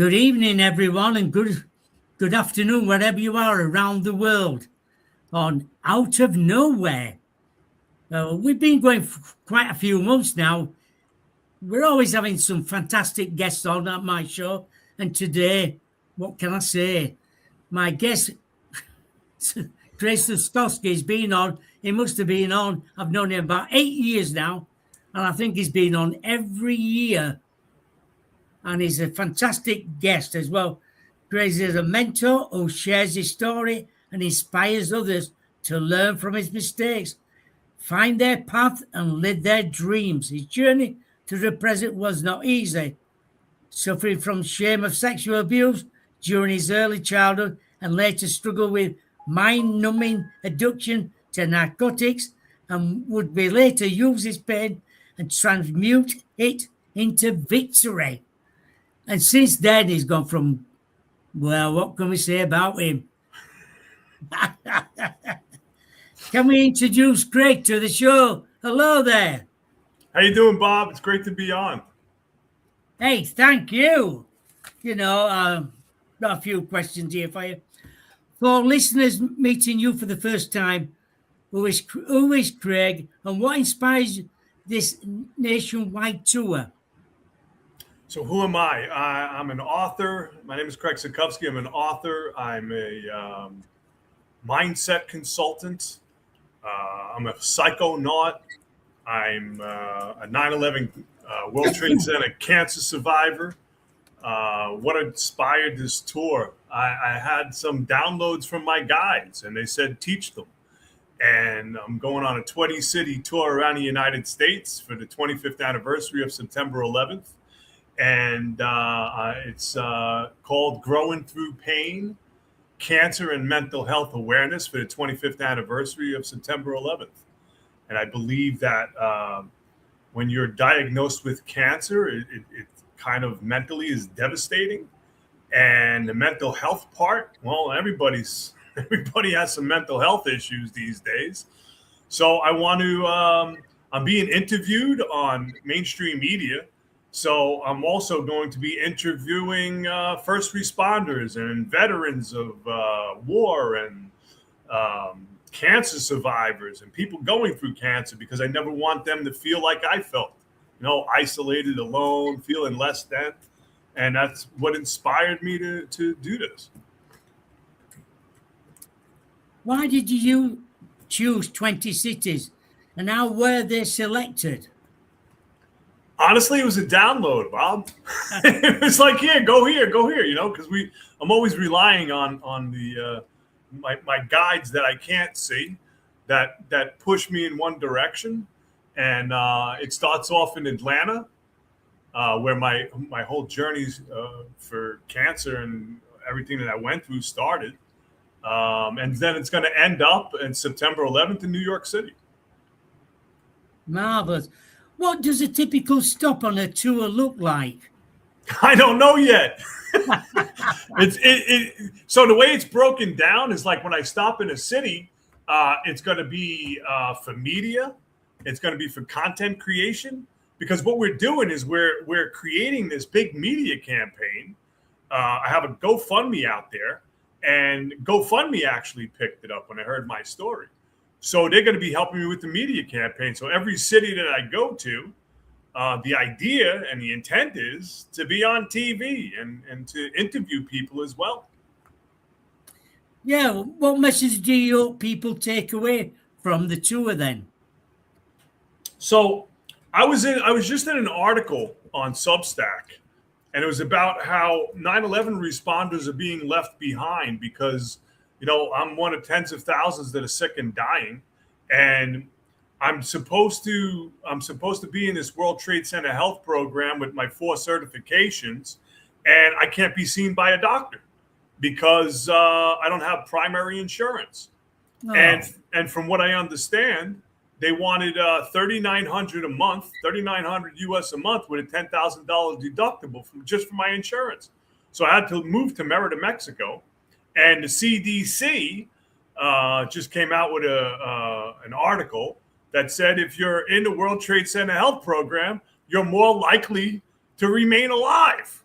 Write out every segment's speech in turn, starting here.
Good evening, everyone, and good afternoon, wherever you are around the world. On Out of Nowhere, we've been going for quite a few months now. We're always having some fantastic guests on at my show, and today, what can I say? My guest, Sotkovsky, has been on. He must have been on. I've known him about 8 years now, and I think he's been on every year. And he's a fantastic guest as well. Crazy is a mentor who shares his story and inspires others to learn from his mistakes, find their path, and live their dreams. His journey to the present was not easy, suffering from shame of sexual abuse during his early childhood and later struggle with mind-numbing addiction to narcotics, and would be later use his pain and transmute it into victory. And since then, he's gone from, well, what can we say about him? Can we introduce Craig to the show? Hello there. How you doing, Bob? It's great to be on. Hey, thank you. Got a few questions here for you. For listeners meeting you for the first time, who is Craig, and what inspires this nationwide tour? So who am I? I'm an author. My name is Craig Sotkovsky. I'm an author. I'm a mindset consultant. I'm a psychonaut. I'm a 9/11 World Trade Center cancer survivor. What inspired this tour? I had some downloads from my guides, and they said, teach them. And I'm going on a 20-city tour around the United States for the 25th anniversary of September 11th. And it's called Growing Through Pain, Cancer and Mental Health Awareness for the 25th anniversary of September 11th. And I believe that when you're diagnosed with cancer, it kind of mentally is devastating. And the mental health part, well, everybody has some mental health issues these days. So I want to, I'm being interviewed on mainstream media. So I'm also going to be interviewing first responders and veterans of war and cancer survivors and people going through cancer, because I never want them to feel like I felt, isolated, alone, feeling less than. And that's what inspired me to do this. Why did you choose 20 cities, and how were they selected? Honestly, it was a download, Bob. It was like, go here, because I'm always relying on the my guides that I can't see, that push me in one direction. And it starts off in Atlanta, where my whole journey for cancer and everything that I went through started. And then it's going to end up in September 11th in New York City. Marvelous. What does a typical stop on a tour look like? I don't know yet. So the way it's broken down is like when I stop in a city, it's going to be for media. It's going to be for content creation, because what we're doing is we're creating this big media campaign. I have a GoFundMe out there, and GoFundMe actually picked it up when I heard my story. So they're going to be helping me with the media campaign. So every city that I go to, the idea and the intent is to be on TV and to interview people as well. Yeah, what message do you hope people take away from the tour then? So I was just in an article on Substack, and it was about how 9/11 responders are being left behind because, I'm one of tens of thousands that are sick and dying, and I'm supposed to be in this World Trade Center health program with my 4 certifications, and I can't be seen by a doctor because I don't have primary insurance. Oh. And from what I understand, they wanted $3,900 a month, $3,900 US a month with a $10,000 deductible just for my insurance. So I had to move to Merida, Mexico. And the CDC just came out with an article that said if you're in the World Trade Center health program, you're more likely to remain alive.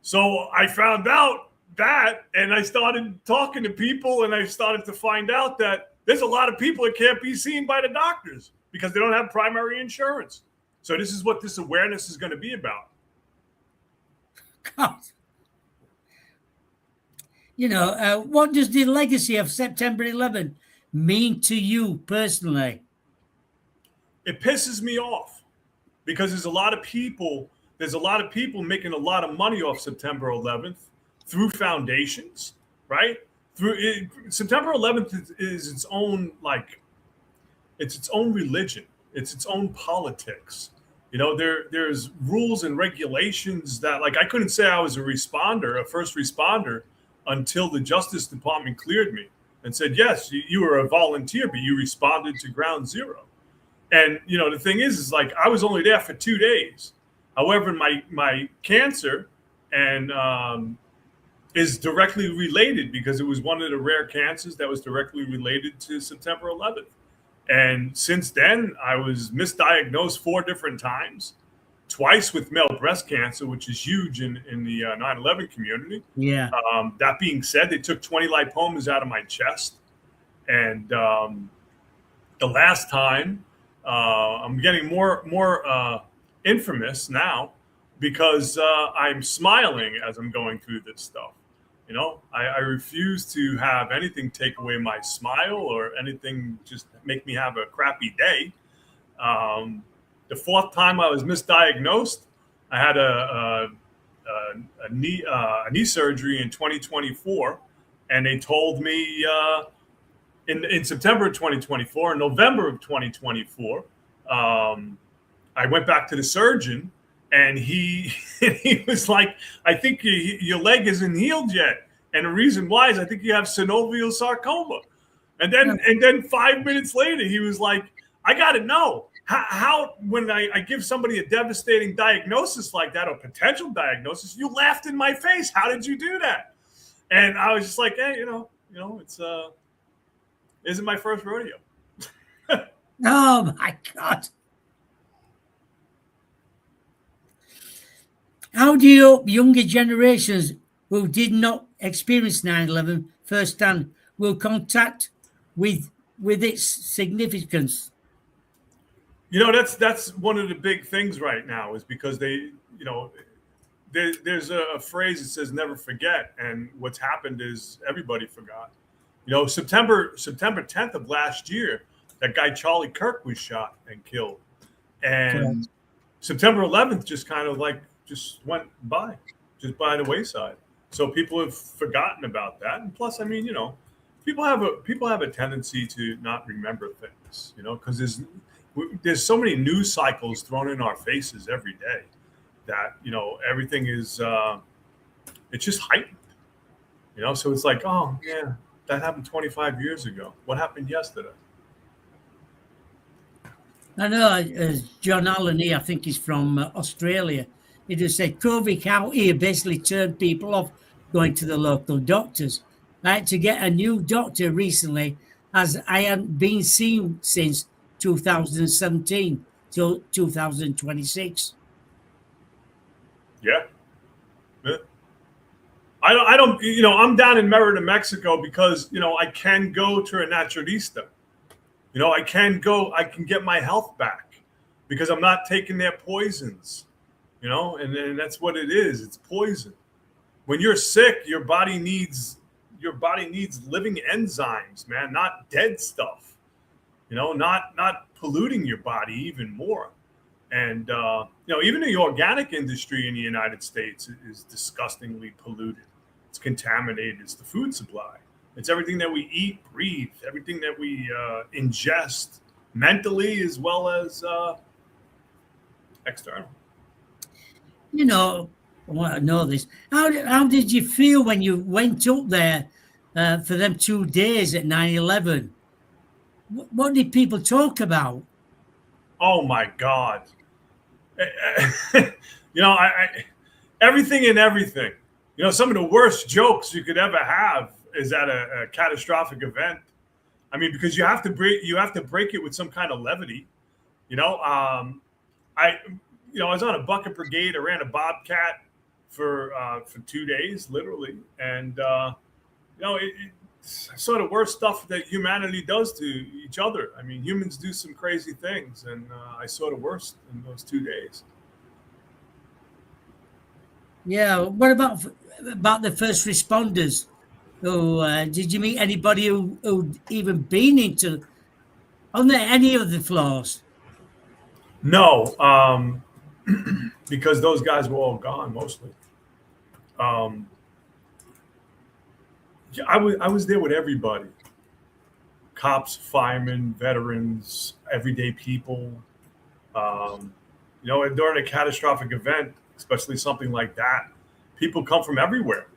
So I found out that, and I started talking to people, and I started to find out that there's a lot of people that can't be seen by the doctors because they don't have primary insurance. So this is what this awareness is going to be about. God. What does the legacy of September 11 mean to you personally? It pisses me off because there's a lot of people making a lot of money off September 11th through foundations, right? September 11th is its own, it's its own religion. It's its own politics. There's rules and regulations that, like, I couldn't say I was a first responder, until the Justice Department cleared me and said, yes, you were a volunteer, but you responded to ground zero. And, the thing is like, I was only there for 2 days. However, my cancer is directly related because it was one of the rare cancers that was directly related to September 11th. And since then, I was misdiagnosed 4 different times, twice with male breast cancer, which is huge in the 9/11 community. Yeah. That being said, they took 20 lipomas out of my chest. And the last time, I'm getting more infamous now because I'm smiling as I'm going through this stuff. I refuse to have anything take away my smile or anything just make me have a crappy day. The 4th time I was misdiagnosed, I had a knee surgery in 2024, and they told me in September of 2024, in November of 2024, I went back to the surgeon, and he was like, I think your leg isn't healed yet. And the reason why is I think you have synovial sarcoma. And then 5 minutes later, he was like, I got to know how when I give somebody a devastating diagnosis like that, or potential diagnosis, you laughed in my face. How did you do that? And I was just like, hey, it's isn't my first rodeo. Oh my God. How do you hope younger generations who did not experience 9/11 firsthand will contact with its significance? That's one of the big things right now is because there's a phrase that says never forget, and what's happened is everybody forgot. September 10th of last year, that guy Charlie Kirk was shot and killed, and Correct. September 11th just kind of just went by, just by the wayside. So people have forgotten about that, and plus, people have a tendency to not remember things, because there's so many news cycles thrown in our faces every day that everything is it's just heightened. So it's like, oh yeah, that happened 25 years ago. What happened yesterday? I know John Allen here, I think he's from Australia. He just said COVID out here basically turned people off going to the local doctors. I had to get a new doctor recently, as I hadn't been seen since 2017 till 2026. Yeah. I don't, I'm down in Merida, Mexico because, I can go to a naturalista. I can get my health back because I'm not taking their poisons, and that's what it is. It's poison. When you're sick, your body needs living enzymes, man, not dead stuff, not polluting your body even more. And, even the organic industry in the United States is disgustingly polluted. It's contaminated. It's the food supply. It's everything that we eat, breathe, everything that we ingest mentally as well as external. I want to know this. How did you feel when you went up there for them 2 days at 9/11? What did people talk about? Oh my God. Everything and everything. Some of the worst jokes you could ever have is at a catastrophic event. I mean, because you have to break it with some kind of levity. I was on a bucket brigade. I ran a Bobcat for 2 days, literally, and it's sort of worst stuff that humanity does to each other. I mean, humans do some crazy things, and I saw the worst in those 2 days. Yeah. What about the first responders? Who did you meet anybody who even been into on any of the floors? No, because those guys were all gone mostly. Um, yeah, I was there with everybody: cops, firemen, veterans, everyday people. And during a catastrophic event, especially something like that, people come from everywhere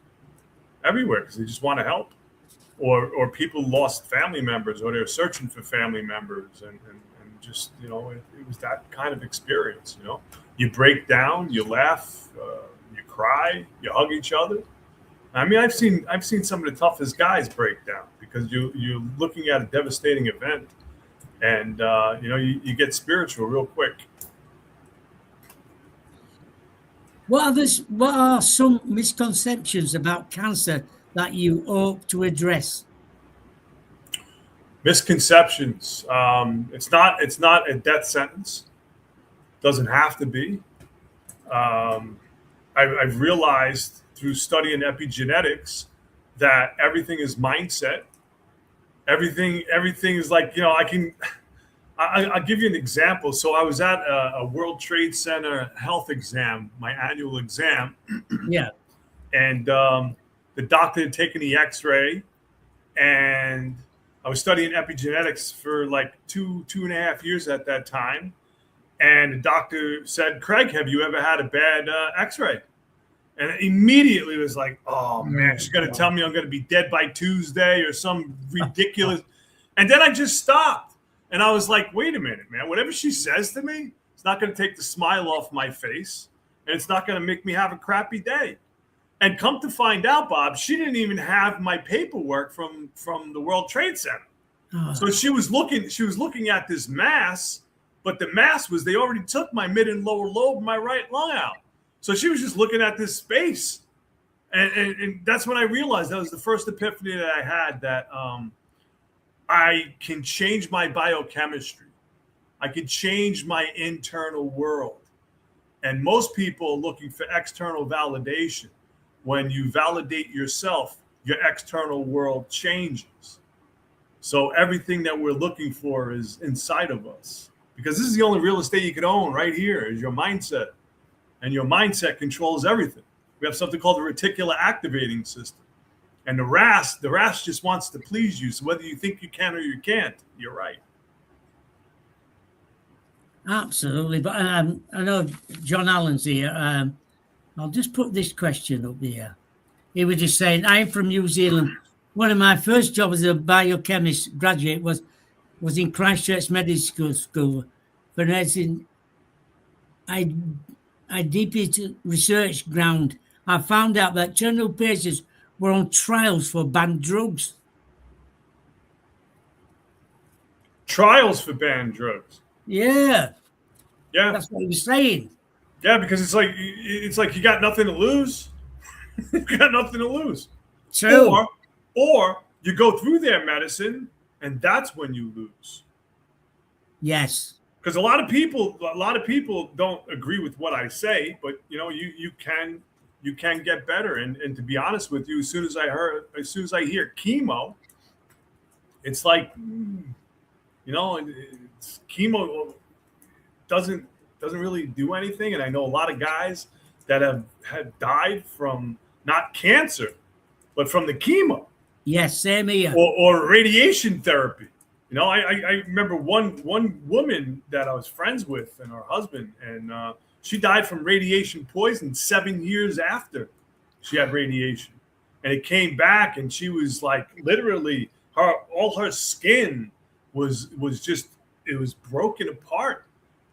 because they just want to help, or people lost family members, or they're searching for family members, and just it was that kind of experience. You break down, you laugh, you cry, you hug each other. I mean, I've seen some of the toughest guys break down because you're looking at a devastating event, and you get spiritual real quick. What are some misconceptions about cancer that you hope to address? Misconceptions. It's not a death sentence. Doesn't have to be. I've realized through studying epigenetics that everything is mindset. Everything is like I'll give you an example. So I was at a World Trade Center health exam, my annual exam. Yeah. And the doctor had taken the X-ray, and I was studying epigenetics for like two and a half years at that time. And the doctor said, "Craig, have you ever had a bad X-ray?" And immediately it was like, "Oh man, she's going to tell me I'm going to be dead by Tuesday or some ridiculous." And then I just stopped. And I was like, wait a minute, man. Whatever she says to me, it's not going to take the smile off my face, and it's not going to make me have a crappy day. And come to find out, Bob, she didn't even have my paperwork from the World Trade Center. So she was looking at this mass, but the mass was, they already took my mid and lower lobe, my right lung out. So she was just looking at this space. And that's when I realized that was the first epiphany that I had, that I can change my biochemistry. I can change my internal world. And most people are looking for external validation. When you validate yourself, your external world changes. So everything that we're looking for is inside of us. Because this is the only real estate you can own right here, is your mindset. And your mindset controls everything. We have something called the reticular activating system. And the RAS just wants to please you. So whether you think you can or you can't, you're right. Absolutely. But I know John Allen's here. I'll just put this question up here. He was just saying, I'm from New Zealand. One of my first jobs as a biochemist graduate was in Christchurch Medical School. For nursing, I deeply research ground. I found out that terminal patients were on trials for banned drugs. Trials for banned drugs. Yeah. Yeah. That's what he was saying. Yeah, because it's like you got nothing to lose. You got nothing to lose. True. Or you go through their medicine, and that's when you lose. Yes. Because a lot of people don't agree with what I say, but you can get better. And to be honest with you, as soon as I hear chemo, it's like chemo doesn't really do anything. And I know a lot of guys that have died from not cancer, but from the chemo. Yes, same here. Or radiation therapy. I remember one woman that I was friends with, and her husband, and she died from radiation poison 7 years after she had radiation. And it came back, and she was like, literally, all her skin was just, it was broken apart.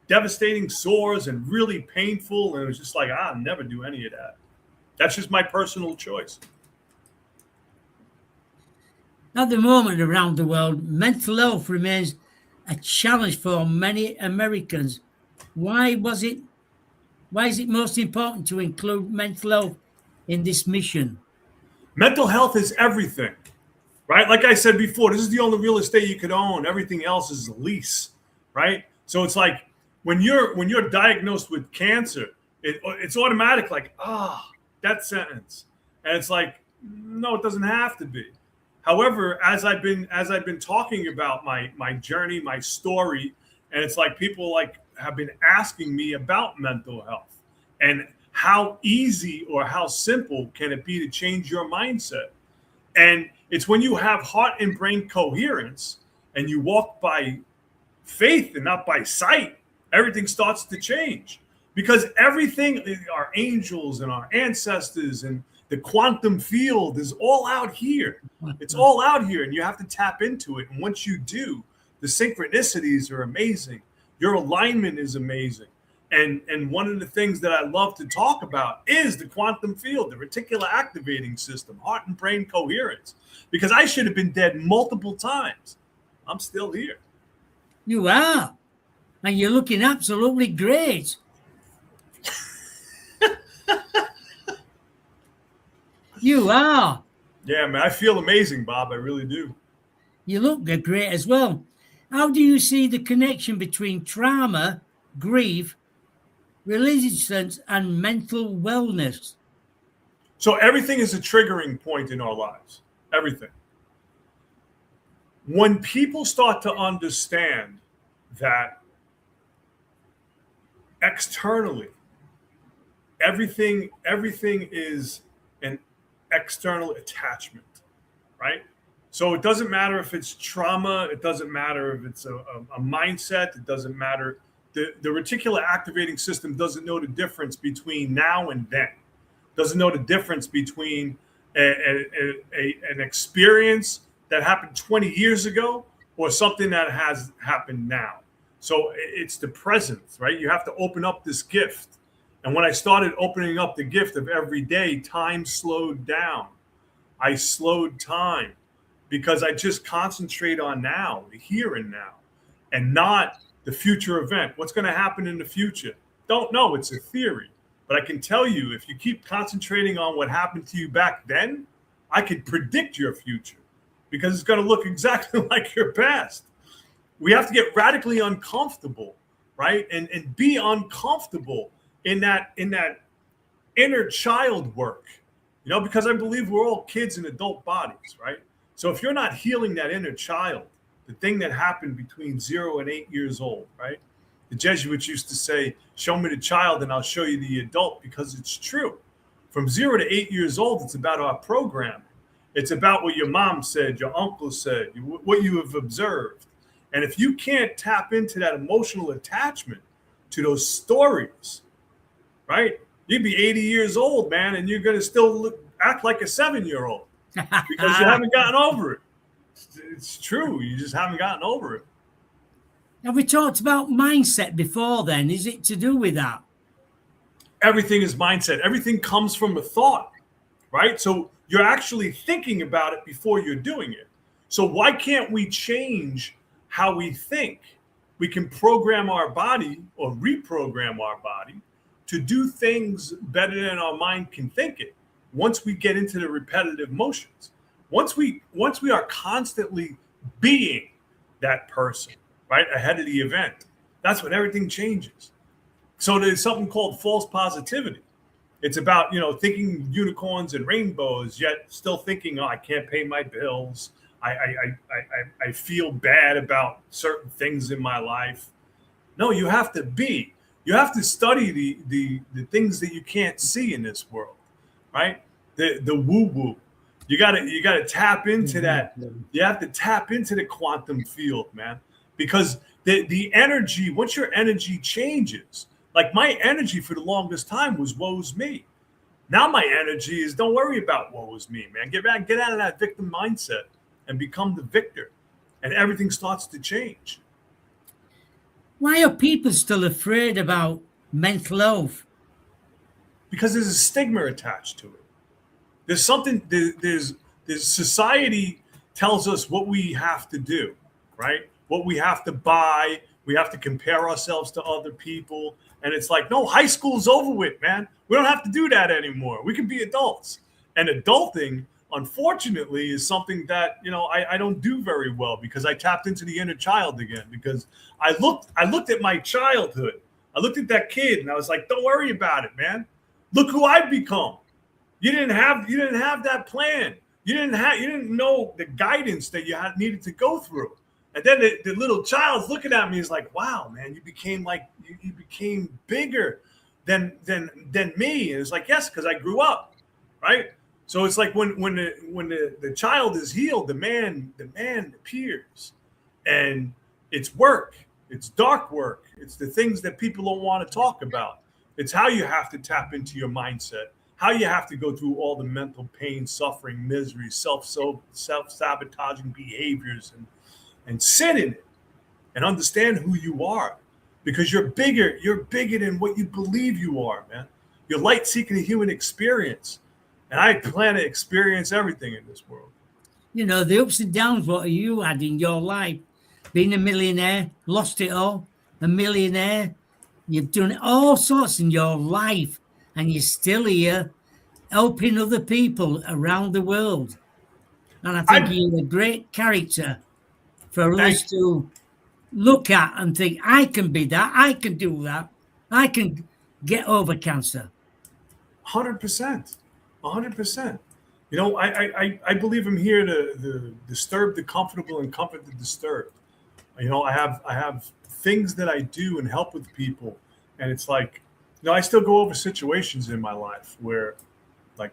Devastating sores and really painful. And it was just like, I'll never do any of that. That's just my personal choice. At the moment around the world, mental health remains a challenge for many Americans. Why Why is it most important to include mental health in this mission? Mental health is everything, right? Like I said before, this is the only real estate you could own. Everything else is a lease, right? So it's like when you're diagnosed with cancer, it's automatic, like, death sentence. And it's like, no, it doesn't have to be. However, as I've been talking about my journey, my story, and it's like people like have been asking me about mental health and how easy or how simple can it be to change your mindset. And it's when you have heart and brain coherence and you walk by faith and not by sight, everything starts to change. Because everything, our angels and our ancestors and the quantum field is all out here. It's all out here, and you have to tap into it. And once you do, the synchronicities are amazing. Your alignment is amazing. And one of the things that I love to talk about is the quantum field, the reticular activating system, heart and brain coherence. Because I should have been dead multiple times. I'm still here. You are. And you're looking absolutely great. You are. Yeah, man, I feel amazing, Bob. I really do. You look great as well. How do you see the connection between trauma, grief, resilience, and mental wellness? So everything is a triggering point in our lives. Everything. When people start to understand that externally, everything is an external attachment, right? So it doesn't matter if it's trauma, it doesn't matter if it's a mindset, it doesn't matter. The reticular activating system doesn't know the difference between now and then, doesn't know the difference between an experience that happened 20 years ago or something that has happened now. So it's the present, right? You have to open up this gift. And when I started opening up the gift of every day, time slowed down. I slowed time because I just concentrate on now, the here and now, and not the future event. What's going to happen in the future? Don't know. It's a theory. But I can tell you, if you keep concentrating on what happened to you back then, I could predict your future because it's going to look exactly like your past. We have to get radically uncomfortable, right? And be uncomfortable in that inner child work, because I believe we're all kids in adult bodies, right? So if you're not healing that inner child, the thing that happened between 0 and 8 years old, right? The Jesuits used to say, show me the child and I'll show you the adult, because it's true. From 0 to 8 years old, it's about our programming. It's about what your mom said, your uncle said, what you have observed. And if you can't tap into that emotional attachment to those stories, right? You'd be 80 years old, man, and you're going to still act like a 7-year-old because you haven't gotten over it. It's true. You just haven't gotten over it. Have we talked about mindset before then? Is it to do with that? Everything is mindset. Everything comes from a thought, right? So you're actually thinking about it before you're doing it. So why can't we change how we think? We can program our body or reprogram our body to do things better than our mind can think it. Once we get into the repetitive motions, once we are constantly being that person, right, ahead of the event, that's when everything changes. So there's something called false positivity. It's about, thinking unicorns and rainbows, yet still thinking, I can't pay my bills. I feel bad about certain things in my life. No, you have to be. You have to study the things that you can't see in this world, right? The woo-woo. You gotta tap into that. You have to tap into the quantum field, man. Because the energy, once your energy changes, like my energy for the longest time was woe's me. Now my energy is don't worry about woe's me, man. Get out of that victim mindset and become the victor. And everything starts to change. Why are people still afraid about mental health? Because there's a stigma attached to it. There's something, there's society tells us what we have to do, right? What we have to buy, We have to compare ourselves to other people. And it's like, no, high school's over with, man. We don't have to do that anymore. We can be adults. And adulting, unfortunately, is something that, I don't do very well, because I tapped into the inner child again, because I looked at my childhood. I looked at that kid and I was like, don't worry about it, man. Look who I've become. You didn't have that plan. You didn't know the guidance that you needed to go through. And then the little child's looking at me is like, wow, man, you became bigger than me. And it's like, yes, because I grew up, right? So it's like when the child is healed, the man appears, and it's work. It's dark work. It's the things that people don't want to talk about. It's how you have to tap into your mindset, how you have to go through all the mental pain, suffering, misery, self-sabotaging behaviors, and sit in it and understand who you are, because you're bigger than what you believe you are, man. You're light seeking a human experience. And I plan to experience everything in this world. The ups and downs, what have you had in your life? Being a millionaire, lost it all, a millionaire. You've done all sorts in your life, and you're still here helping other people around the world. And I think you're a great character for us to look at and think, I can be that, I can do that, I can get over cancer. 100%. 100%. I believe I'm here to disturb the comfortable and comfort the disturbed. I have things that I do and help with people, and it's like, I still go over situations in my life where, like,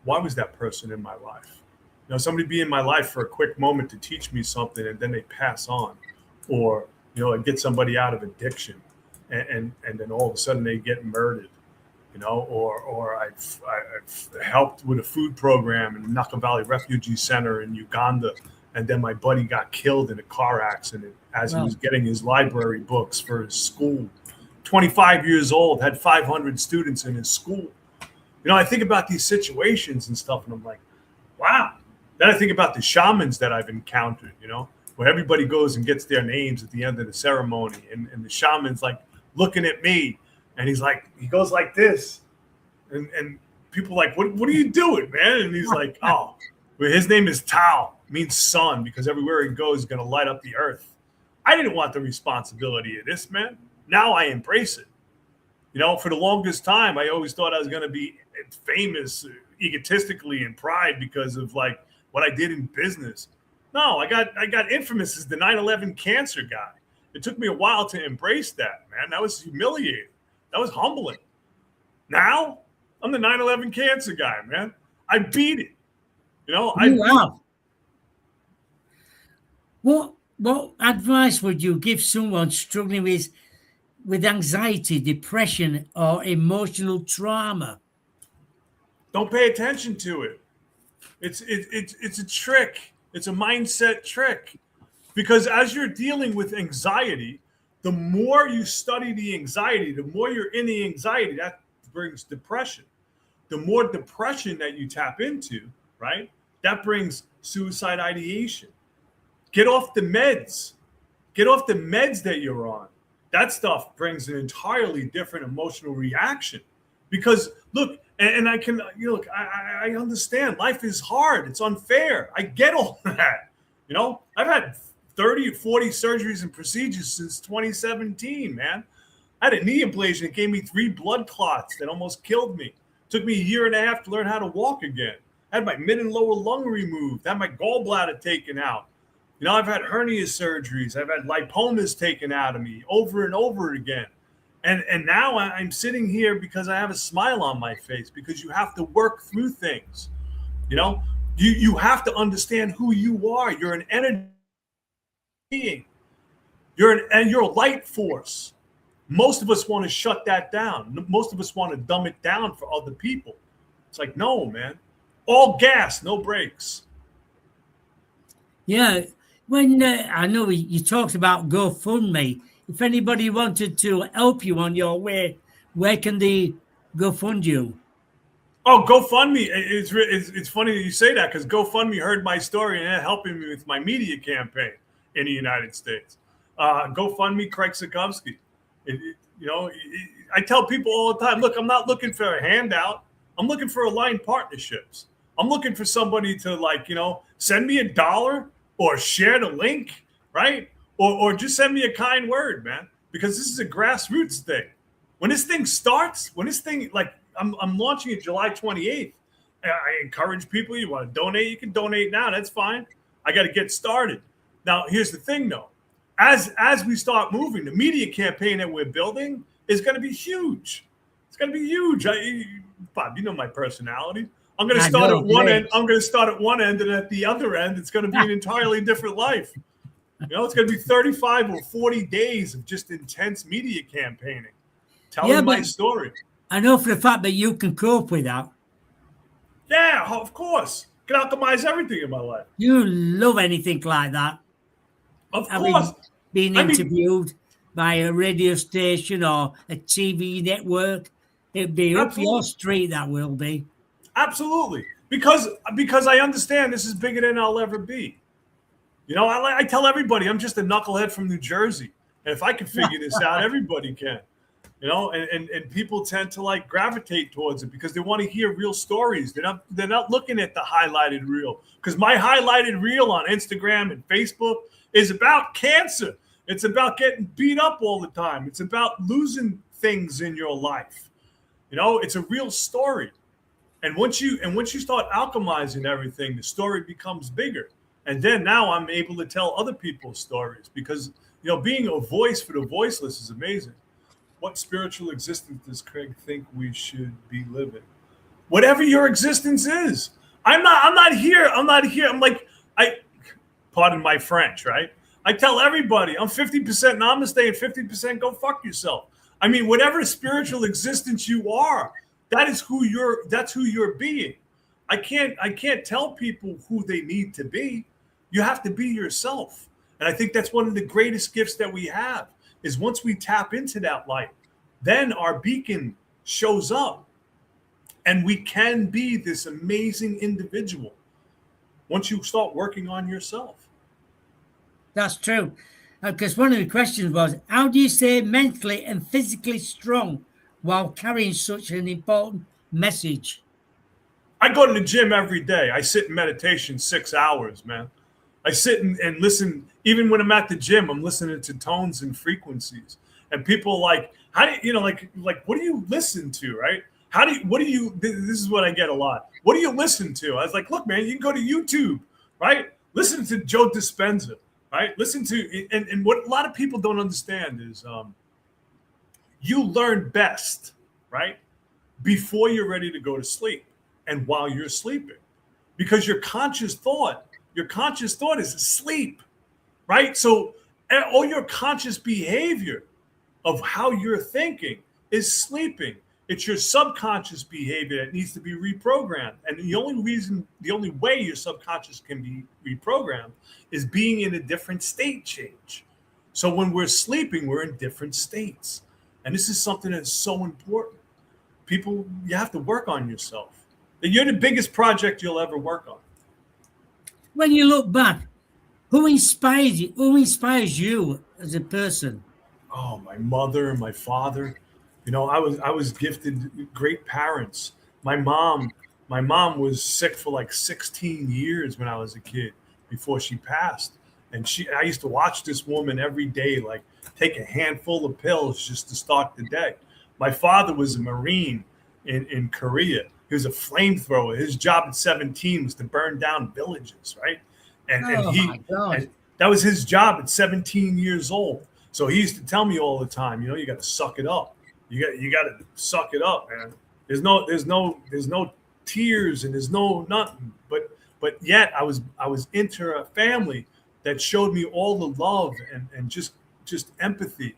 why was that person in my life? Somebody be in my life for a quick moment to teach me something, and then they pass on, or I get somebody out of addiction, and then all of a sudden they get murdered. Or I've helped with a food program in the Naka Valley Refugee Center in Uganda, and then my buddy got killed in a car accident as he was getting his library books for his school. 25 years old, had 500 students in his school. I think about these situations and stuff, and I'm like, wow. Then I think about the shamans that I've encountered, where everybody goes and gets their names at the end of the ceremony, and the shaman's like looking at me. And he's like, he goes like this, and people are like, what are you doing, man? And he's like, oh, well, his name is Tao, means sun, because everywhere he goes, he's going to light up the earth. I didn't want the responsibility of this, man. Now I embrace it. For the longest time, I always thought I was going to be famous egotistically and pride because of like what I did in business. No, I got infamous as the 9/11 cancer guy. It took me a while to embrace that, man. That was humiliating. That was humbling. Now I'm the 9/11 cancer guy, man. I beat it. Wow. What advice would you give someone struggling with anxiety, depression, or emotional trauma? Don't pay attention to it. It's a trick. It's a mindset trick. Because as you're dealing with anxiety, the more you study the anxiety, the more you're in the anxiety, that brings depression. The more depression that you tap into, right, that brings suicide ideation. Get off the meds. Get off the meds that you're on. That stuff brings an entirely different emotional reaction. Because look, and I can, I understand life is hard. It's unfair. I get all that. I've had 30, 40 surgeries and procedures since 2017, man. I had a knee ablation that gave me 3 blood clots that almost killed me. It took me a year and a half to learn how to walk again. I had my mid and lower lung removed. I had my gallbladder taken out. I've had hernia surgeries. I've had lipomas taken out of me over and over again. And now I'm sitting here because I have a smile on my face, because you have to work through things. You have to understand who you are. You're an energy being. You're a light force. Most of us want to shut that down. Most of us want to dumb it down for other people. It's like, no, man. All gas, no brakes. Yeah. When I know you talked about GoFundMe. If anybody wanted to help you on your way, where can they go fund you? Oh, GoFundMe. It's funny that you say that, because GoFundMe heard my story and they're helping me with my media campaign in the United States. GoFundMe Craig Sotkovsky. I tell people all the time, look, I'm not looking for a handout. I'm looking for aligned partnerships. I'm looking for somebody to send me $1 or share the link, right? Or just send me a kind word, man, because this is a grassroots thing. When this thing starts, I'm launching it July 28th. I encourage people, you want to donate, you can donate now. That's fine. I got to get started. Now, here's the thing, though. As we start moving, the media campaign that we're building is going to be huge. It's going to be huge. Bob, you know my personality. I'm going to start at one end. I'm going to start at one end, and at the other end, it's going to be an entirely different life. It's going to be 35 or 40 days of just intense media campaigning, telling my story. I know for the fact that you can cope with that. Yeah, of course. Can alchemize everything in my life. You love anything like that. Of course. Being interviewed by a radio station or a TV network, it'd be up your street. That will be. Absolutely. Because I understand this is bigger than I'll ever be. I tell everybody I'm just a knucklehead from New Jersey. And if I can figure this out, everybody can. And people tend to gravitate towards it because they want to hear real stories. They're not looking at the highlighted reel, because my highlighted reel on Instagram and Facebook is about cancer. It's about getting beat up all the time. It's about losing things in your life. It's a real story. And once you start alchemizing everything, the story becomes bigger. And then now I'm able to tell other people's stories because, being a voice for the voiceless is amazing. What spiritual existence does Craig think we should be living? Whatever your existence is. I'm not here. I'm pardon my French, right? I tell everybody I'm 50% namaste and 50% go fuck yourself. I mean, whatever spiritual existence you are, that's who you're being. I can't tell people who they need to be. You have to be yourself. And I think that's one of the greatest gifts that we have is once we tap into that light, then our beacon shows up and we can be this amazing individual once you start working on yourself. That's true. Because one of the questions was, how do you stay mentally and physically strong while carrying such an important message? I go to the gym every day. I sit in meditation 6 hours, man. I sit and listen. Even when I'm at the gym, I'm listening to tones and frequencies. And people how do you, what do you listen to, right? This is what I get a lot. What do you listen to? I was like, look, man, you can go to YouTube, right? Listen to Joe Dispenza, right? Listen to, and what a lot of people don't understand is you learn best, right? Before you're ready to go to sleep and while you're sleeping, because your conscious thought is asleep, right? So all your conscious behavior of how you're thinking is sleeping. It's your subconscious behavior that needs to be reprogrammed. And the only way your subconscious can be reprogrammed is being in a different state change. So when we're sleeping, we're in different states. And this is something that's so important. People, you have to work on yourself. You're the biggest project you'll ever work on. When you look back, who inspires you? Who inspires you as a person? Oh, my mother and my father. I was gifted great parents. My mom was sick for 16 years when I was a kid before she passed. And I used to watch this woman every day, take a handful of pills just to start the day. My father was a Marine in Korea. He was a flamethrower. His job at 17 was to burn down villages, right? And that was his job at 17 years old. So he used to tell me all the time, you got to suck it up. You got to suck it up, man. There's no tears and there's no nothing. But yet I was into a family that showed me all the love and just empathy,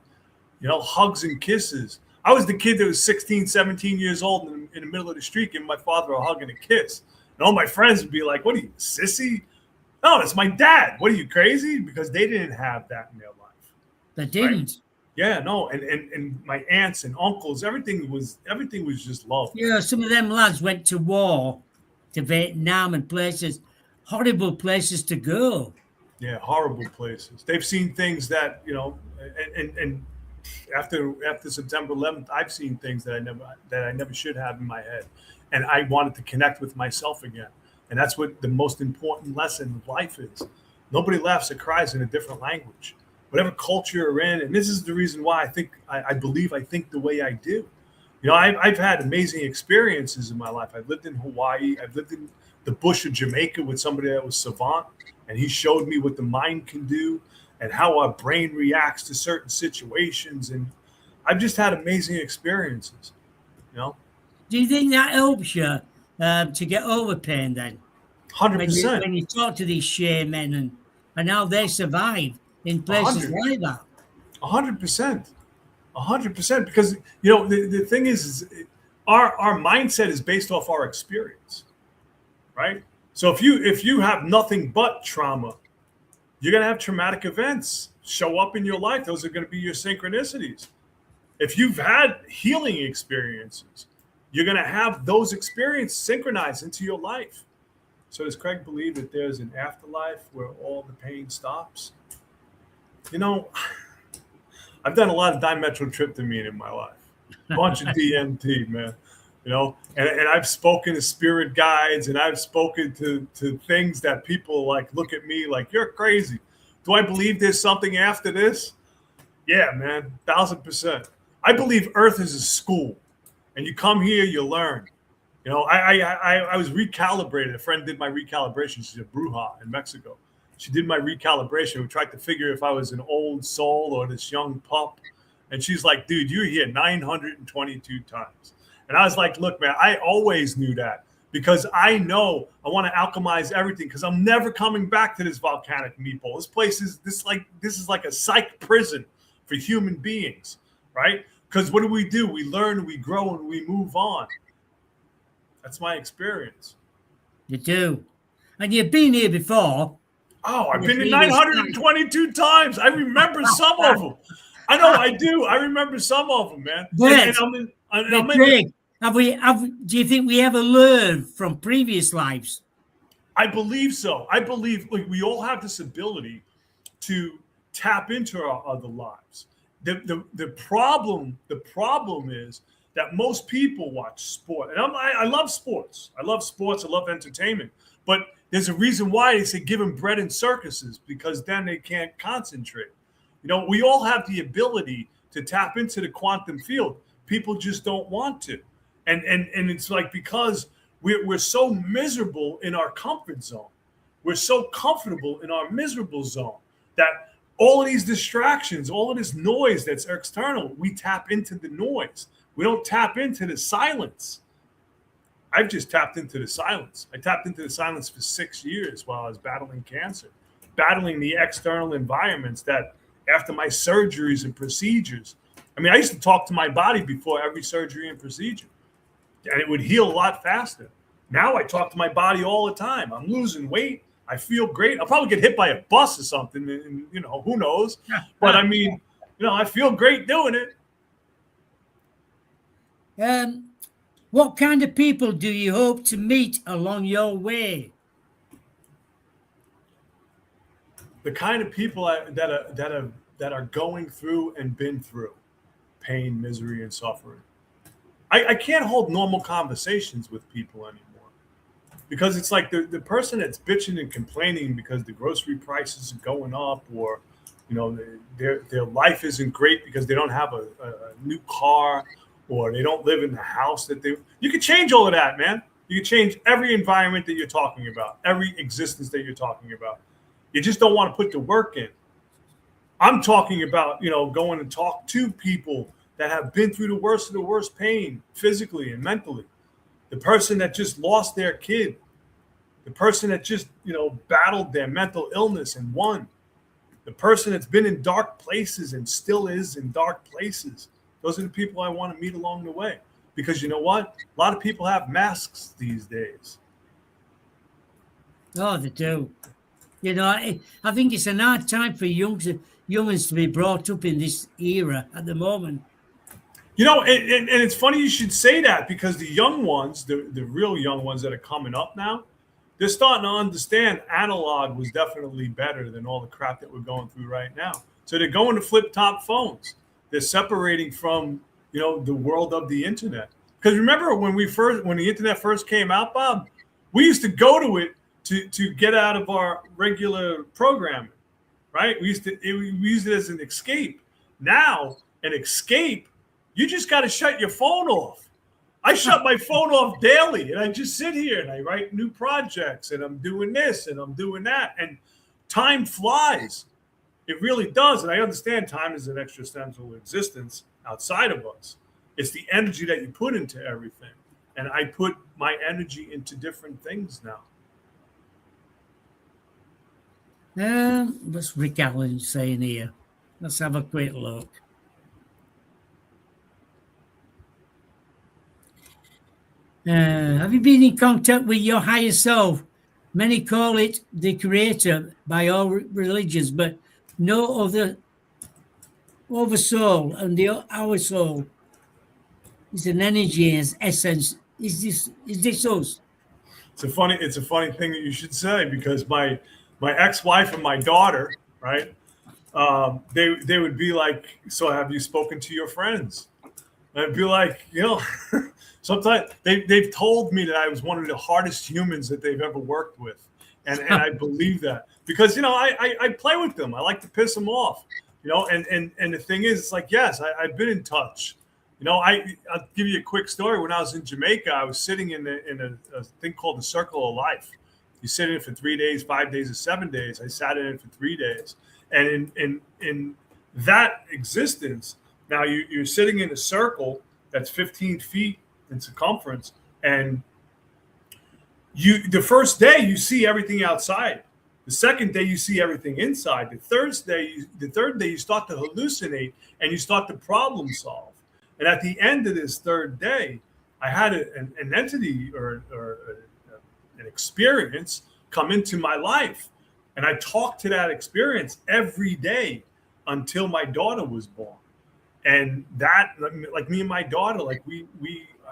hugs and kisses. I was the kid that was 16, 17 years old in the middle of the street giving my father a hug and a kiss. And all my friends would be like, what are you, sissy? No, that's my dad. What are you, crazy? Because they didn't have that in their life. They didn't. Right? Yeah, no. And my aunts and uncles, everything was just love. Yeah, some of them lads went to war, to Vietnam and places, horrible places to go. Yeah, horrible places. They've seen things that, and after September 11th, I've seen things that I never should have in my head, and I wanted to connect with myself again. And that's what the most important lesson of life is. Nobody laughs or cries in a different language. Whatever culture you're in, and this is the reason why I believe I think the way I do. I've had amazing experiences in my life. I've lived in Hawaii. I've lived in the bush of Jamaica with somebody that was savant, and he showed me what the mind can do and how our brain reacts to certain situations. And I've just had amazing experiences. Do you think that helps you to get over pain then? 100%. When you talk to these shaman and how they survive in places 100. like that. 100%. 100%. Because the thing is our mindset is based off our experience, right? So if you have nothing but trauma, you're going to have traumatic events show up in your life. Those are going to be your synchronicities. If you've had healing experiences, you're going to have those experiences synchronized into your life. So does Craig believe that there's an afterlife where all the pain stops? I've done a lot of dimethyltryptamine in my life, a bunch of DMT, man. And I've spoken to spirit guides, and I've spoken to things that people look at me like, you're crazy. Do I believe there's something after this? Yeah, man, 1,000%. I believe Earth is a school, and you come here, you learn. I was recalibrated. A friend did my recalibration. She's a bruja in Mexico. She did my recalibration. We tried to figure if I was an old soul or this young pup. And she's like, dude, you're here 922 times. And I was like, look, man, I always knew that because I know I want to alchemize everything because I'm never coming back to this volcanic meatball. This place is this is like a psych prison for human beings, right? Because what do? We learn, we grow, and we move on. That's my experience. You do. And you've been here before. Oh, I've been here 922 times. I remember some of them. I know I do. I remember some of them, man. But, do you think we ever learned from previous lives? I believe so. I believe we all have this ability to tap into our other lives. The problem is that most people watch sport, and I love sports. I love sports. I love entertainment. But there's a reason why they say give them bread and circuses, because then they can't concentrate. We all have the ability to tap into the quantum field. People just don't want to. And it's because we're so miserable in our comfort zone. We're so comfortable in our miserable zone that all of these distractions, all of this noise that's external, we tap into the noise. We don't tap into the silence. I've just tapped into the silence. I tapped into the silence for 6 years while I was battling cancer, battling the external environments that after my surgeries and procedures. I mean, I used to talk to my body before every surgery and procedure, and it would heal a lot faster. Now I talk to my body all the time. I'm losing weight. I feel great. I'll probably get hit by a bus or something, and who knows? But I mean, I feel great doing it. What kind of people do you hope to meet along your way? The kind of people that are going through and been through pain, misery, and suffering. I can't hold normal conversations with people anymore because it's like the person that's bitching and complaining because the grocery prices are going up, or their life isn't great because they don't have a new car, or they don't live in the house that you can change all of that, man. You can change every environment that you're talking about, every existence that you're talking about. You just don't want to put the work in. I'm talking about, going and talk to people that have been through the worst of the worst pain, physically and mentally. The person that just lost their kid, the person that just, battled their mental illness and won, the person that's been in dark places and still is in dark places. Those are the people I want to meet along the way. Because you know what? A lot of people have masks these days. Oh, they do. I think it's an hard time for youngins to be brought up in this era at the moment. And it's funny you should say that, because the young ones, the real young ones that are coming up now, they're starting to understand analog was definitely better than all the crap that we're going through right now. So they're going to flip top phones. They're separating from, the world of the internet. Because remember when the internet first came out, Bob, we used to go to it to get out of our regular programming, right? We used it as an escape. Now, an escape, you just got to shut your phone off. I shut my phone off daily, and I just sit here and I write new projects, and I'm doing this and I'm doing that, and time flies. It really does, and I understand time is an existential existence outside of us. It's the energy that you put into everything, and I put my energy into different things now. What's Rick Allen saying here? Let's have a quick look. Have you been in contact with your higher self? Many call it the creator by all religions, but no other soul, and our soul is an energy as essence. Is this us? It's a funny thing that you should say, because my ex-wife and my daughter, right? They would be like, so have you spoken to your friends? And I'd be like, sometimes they've told me that I was one of the hardest humans that they've ever worked with. And I believe that because, I play with them. I like to piss them off, and the thing is, it's like, yes, I've been in touch. I'll give you a quick story. When I was in Jamaica, I was sitting in a thing called the Circle of Life. You sit in it for 3 days, 5 days, or 7 days. I sat in it for 3 days. And in that existence, now you're sitting in a circle that's 15 feet in circumference, and the first day you see everything outside. The second day you see everything inside. The third day you start to hallucinate and you start to problem solve. And at the end of this third day, I had an entity or an experience come into my life, and I talked to that experience every day until my daughter was born. And that, like me and my daughter, like we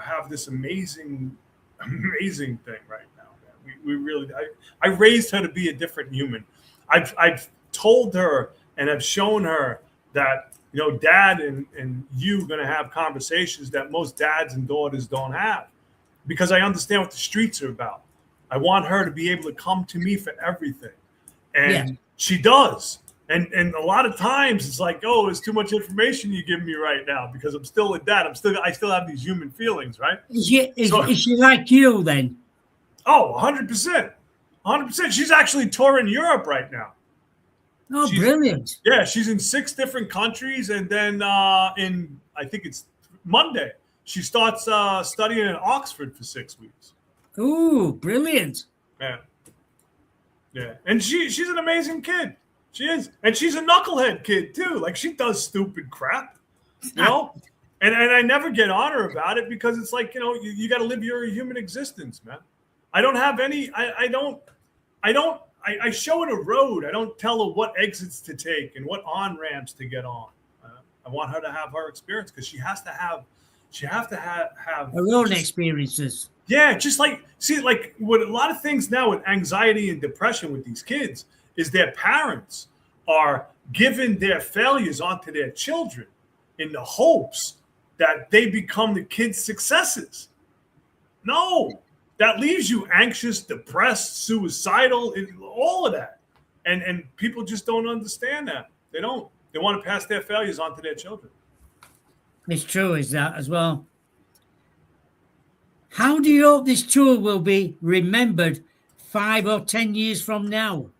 have this amazing thing right now. We really, I raised her to be a different human. I've told her and I've shown her that, dad and you are going to have conversations that most dads and daughters don't have, because I understand what the streets are about. I want her to be able to come to me for everything. And she does. And a lot of times it's like, oh, it's too much information you give me right now, because I'm still a dad. I still have these human feelings, right? Is she like you then? Oh, 100%. 100%. She's actually touring Europe right now. Oh, brilliant. Yeah, she's in 6 different countries. And then I think it's Monday, she starts studying in Oxford for 6 weeks. Ooh, brilliant. Yeah. Yeah. And she's an amazing kid. She is. And she's a knucklehead kid, too. Like, she does stupid crap, And I never get on her about it, because it's like, you got to live your human existence, man. I don't have any, I show her the road. I don't tell her what exits to take and what on-ramps to get on. I want her to have her experience, because she has to have her own experiences. Yeah, just like, see, like with a lot of things now with anxiety and depression with these kids is their parents are giving their failures onto their children in the hopes that they become the kids' successes. No, that leaves you anxious, depressed, suicidal, all of that. And people just don't understand that. They don't. They want to pass their failures onto their children. It's true, is that as well? How do you hope this tour will be remembered 5 or 10 years from now?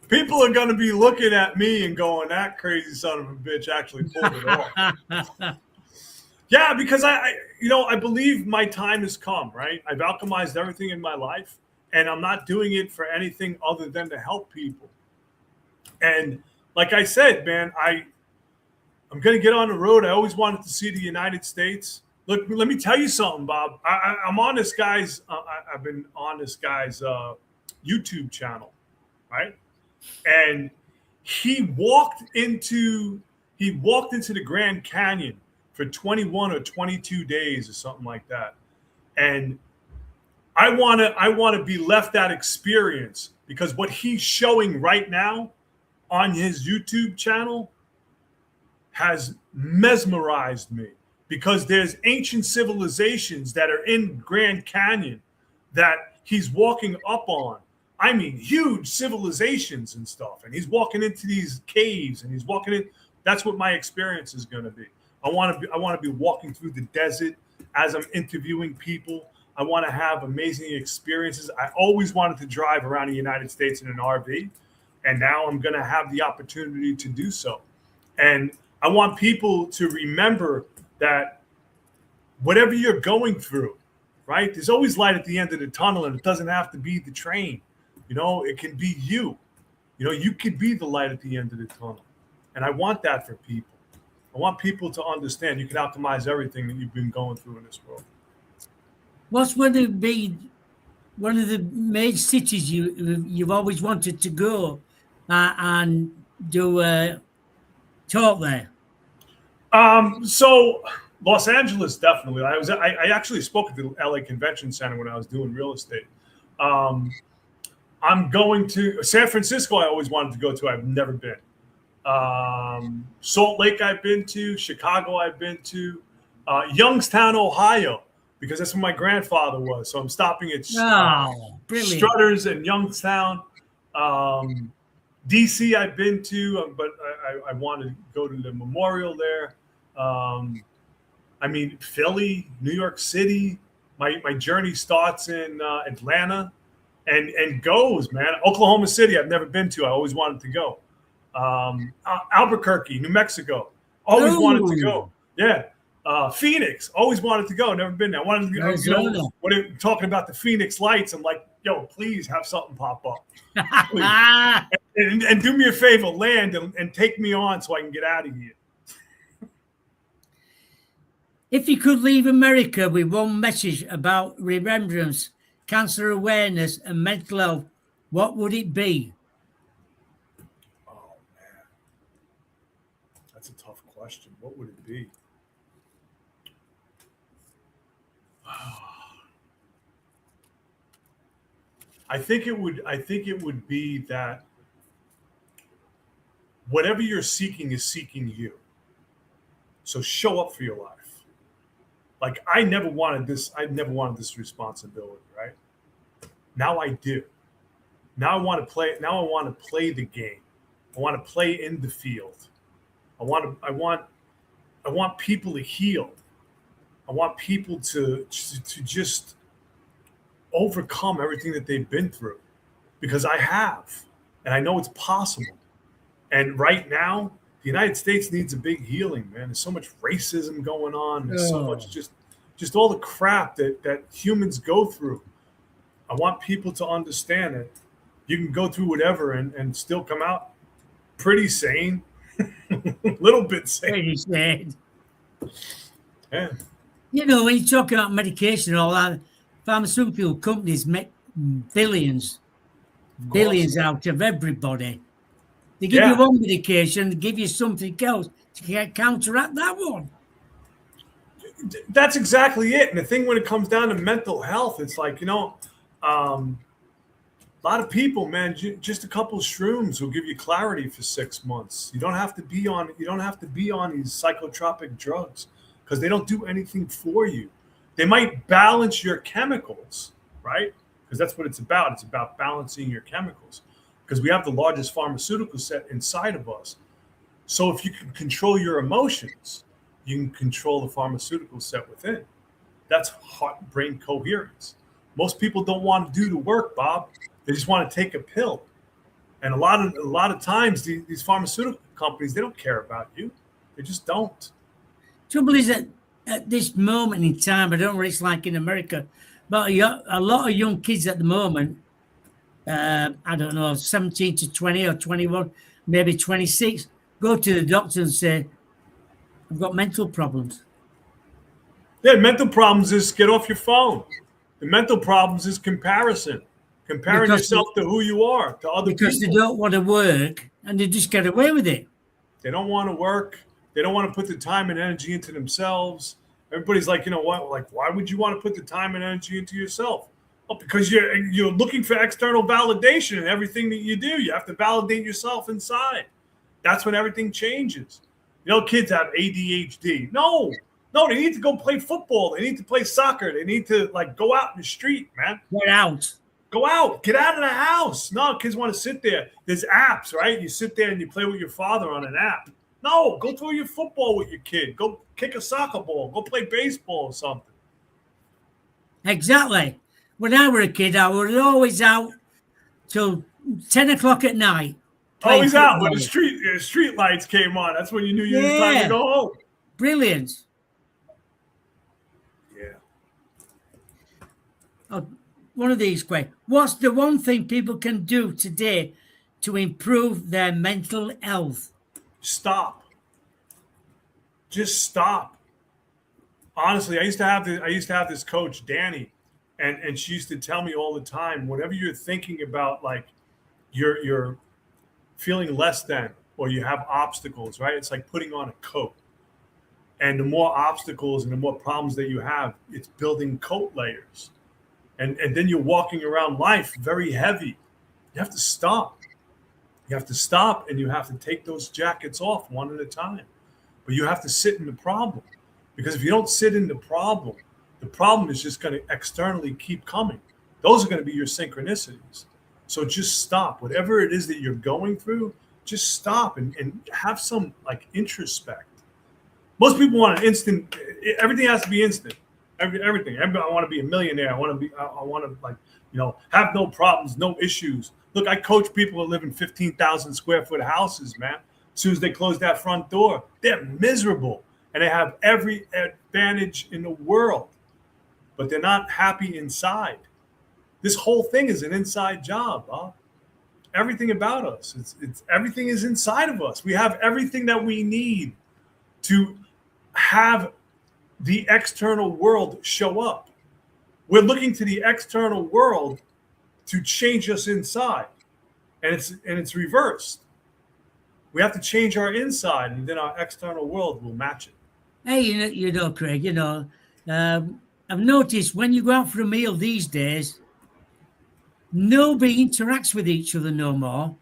People are going to be looking at me and going, that crazy son of a bitch actually pulled it off. Yeah, because I believe my time has come, right? I've alchemized everything in my life, and I'm not doing it for anything other than to help people. And like I said, man, I'm going to get on the road. I always wanted to see the United States. Look, let me tell you something, Bob. I'm on this guy's, I've been on this guy's YouTube channel, right? And he walked into the Grand Canyon for 21 or 22 days or something like that. And I want to be left that experience, because what he's showing right now on his YouTube channel has mesmerized me, because there's ancient civilizations that are in Grand Canyon that he's walking up on. I mean, huge civilizations and stuff. And he's walking into these caves, and he's walking in. That's what my experience is going to be. I want to be walking through the desert as I'm interviewing people. I want to have amazing experiences. I always wanted to drive around the United States in an RV, and now I'm going to have the opportunity to do so. And I want people to remember that whatever you're going through, right? There's always light at the end of the tunnel, and it doesn't have to be the train. You know, it can be you. You know, you could be the light at the end of the tunnel. And I want that for people. I want people to understand you can optimize everything that you've been going through in this world. What's one of the main cities you've always wanted to go and do talk there? So Los Angeles, definitely. I actually spoke at the LA Convention Center when I was doing real estate. I'm going to San Francisco. I always wanted to go to. I've never been. Salt Lake, I've been to. Chicago, I've been to. Youngstown, Ohio, because that's where my grandfather was. So I'm stopping at Strutters and Youngstown. DC, I've been to, but I want to go to the memorial there. I mean, Philly, New York City. My journey starts in Atlanta and goes, man. Oklahoma City, I've never been to. I always wanted to go. Albuquerque, New Mexico, always wanted to go. Yeah. Phoenix, always wanted to go. Never been there. I wanted to go. When they're talking about the Phoenix Lights, I'm like, yo, please have something pop up. and do me a favor, land and take me on so I can get out of here. If you could leave America with one message about remembrance, cancer awareness, and mental health, what would it be? Oh, man. That's a tough question. What would it be? I think it would be that whatever you're seeking is seeking you. So show up for your life. Like I never wanted this responsibility, right? Now I do. Now I want to play the game. I want to play in the field. I want people to heal. I want people to just overcome everything that they've been through, because I have, and I know it's possible. And right now, the United States needs a big healing, man. There's so much racism going on. There's so much just all the crap that humans go through. I want people to understand that you can go through whatever and still come out pretty sane, a little bit sane. Pretty sane. Yeah. You know, when you talk about medication and all that, pharmaceutical companies make billions out of everybody. They give you one medication, they give you something else to counteract that one. That's exactly it. And the thing when it comes down to mental health, it's like, a lot of people, man, just a couple of shrooms will give you clarity for 6 months. You don't have to be on these psychotropic drugs, because they don't do anything for you. They might balance your chemicals, right? Because that's what it's about. It's about balancing your chemicals, because we have the largest pharmaceutical set inside of us. So if you can control your emotions, you can control the pharmaceutical set within. That's heart-brain coherence. Most people don't want to do the work, Bob. They just want to take a pill. And a lot of times, these pharmaceutical companies, they don't care about you. They just don't. Trouble is that at this moment in time, I don't know what it's like in America, but a lot of young kids at the moment, I don't know, 17 to 20 or 21, maybe 26, go to the doctor and say, I've got mental problems. Yeah, mental problems is get off your phone. The mental problems is comparison. Comparing yourself to who you are, to other people. Because they don't want to work and they just get away with it. They don't want to work. They don't want to put the time and energy into themselves. Everybody's like, you know what? Like, why would you want to put the time and energy into yourself? Well, because you're looking for external validation in everything that you do. You have to validate yourself inside. That's when everything changes. You know, kids have ADHD. No, they need to go play football. They need to play soccer. They need to like go out in the street, man. Get out. Go out. Get out of the house. No, kids want to sit there. There's apps, right? You sit there and you play with your father on an app. No, go throw your football with your kid. Go kick a soccer ball. Go play baseball or something. Exactly. When I was a kid, I was always out till 10 o'clock at night. Always out when the street lights came on. That's when you knew it was time to go home. Brilliant. Yeah. Oh, one of these questions. What's the one thing people can do today to improve their mental health? Stop. Just stop. Honestly, I used to have this coach, Danny, and she used to tell me all the time, whenever you're thinking about like you're feeling less than, or you have obstacles, right? It's like putting on a coat. And the more obstacles and the more problems that you have, it's building coat layers. And then you're walking around life very heavy. You have to stop. You have to stop, and you have to take those jackets off one at a time. But you have to sit in the problem. Because if you don't sit in the problem is just going to externally keep coming. Those are going to be your synchronicities. So just stop. Whatever it is that you're going through, just stop and have some like introspect. Most people want an instant. Everything has to be instant. Everything. I want to be a millionaire. I want to like, have no problems, no issues. Look, I coach people that live in 15,000 square foot houses, man. As soon as they close that front door, they're miserable. And they have every advantage in the world. But they're not happy inside. This whole thing is an inside job, huh? Everything about us. It's everything is inside of us. We have everything that we need to have the external world show up. We're looking to the external world to change us inside. And it's reversed. We have to change our inside, and then our external world will match it. Hey, Craig, I've noticed when you go out for a meal these days, nobody interacts with each other no more.